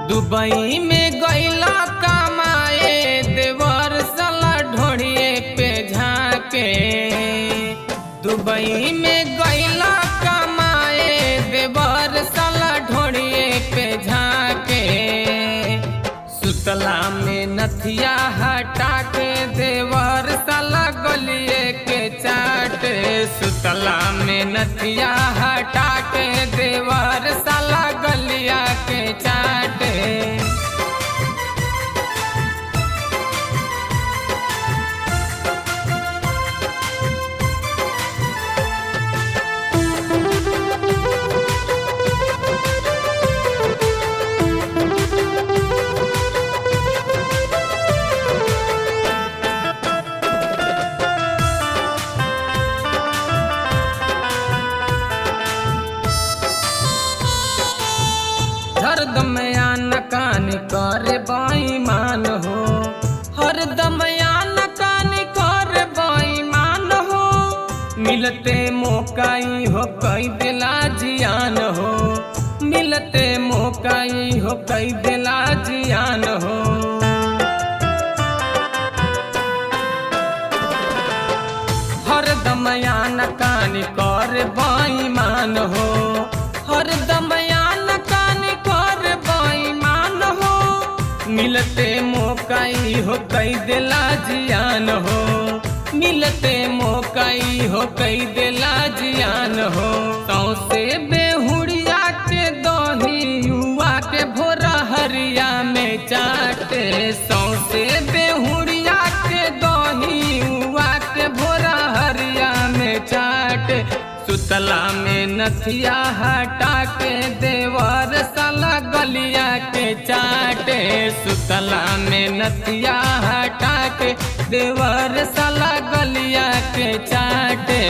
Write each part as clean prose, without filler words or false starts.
Dubai में गईला कमाए देवर साला ढोड़िए पे झाके। दुबई में गईला कमाए देवर साला ढोड़िए पे झाके। सुतला में नथिया हटा के देवर साला गलिए के चाटे। सुतला में नथिया हटा के देवर साला गलिया के चाटे। हरदम आन कान करे बेईमान हो। हरदम आन कान करे बेईमान हो। मिलते मौकाई हो कई दिला जियान हो। मिलते मौकाई हो कई दिला जियान हो। हरदम आन कान करे बेईमान हो। हरदम मिलते मौकाई हो कई दिला जियान हो। मिलते मौकाई हो कई दिला जियान हो। सौसे बेहुड़िया के दही युवा के भोरा हरिया में चाटे। सौसे बेहुड़िया के दही युवा के भोरा हरिया में चाटे। सुतला में नथिया हटा के देवर साला गलिया के चाटे। सुतला में नथिया हटा के देवर साला गलिया के चाटे।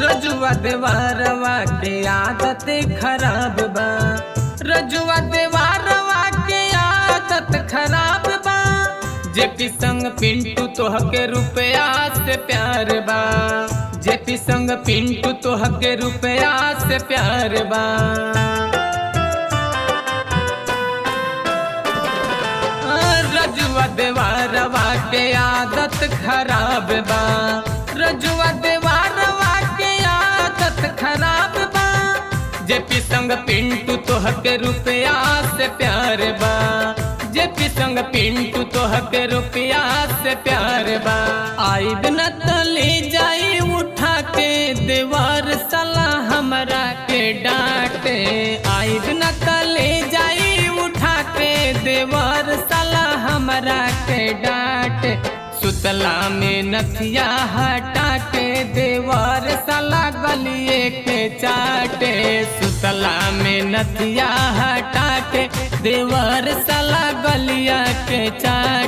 रजुआ देवारवा के आदत खराब बा। रजुआ देवारवा के आदत खराब बा। जेपी संग पिंटू तोह के रुपया से प्यार बा। जेपी संग पिंटू तोह के रुपया से प्यार बा। रजुआ देवारवा के आदत खराब बा। रजुआ देवारवा खराब बा। जेपी संग पिंटू तोह के रुपया से प्यार बा। जेपी संग पिंटू तोह के रुपया से प्यार बा। आई बिना तले जाई उठा के देवर साला हमरा के डांटे। आई बिना तले जाई उठा के देवर साला हमरा के डांटे। सुतला में नथिया हटा के देवर साला गलिए के चाटे। सुतला में नथिया हटा के देवर साला गलिया के चाटे।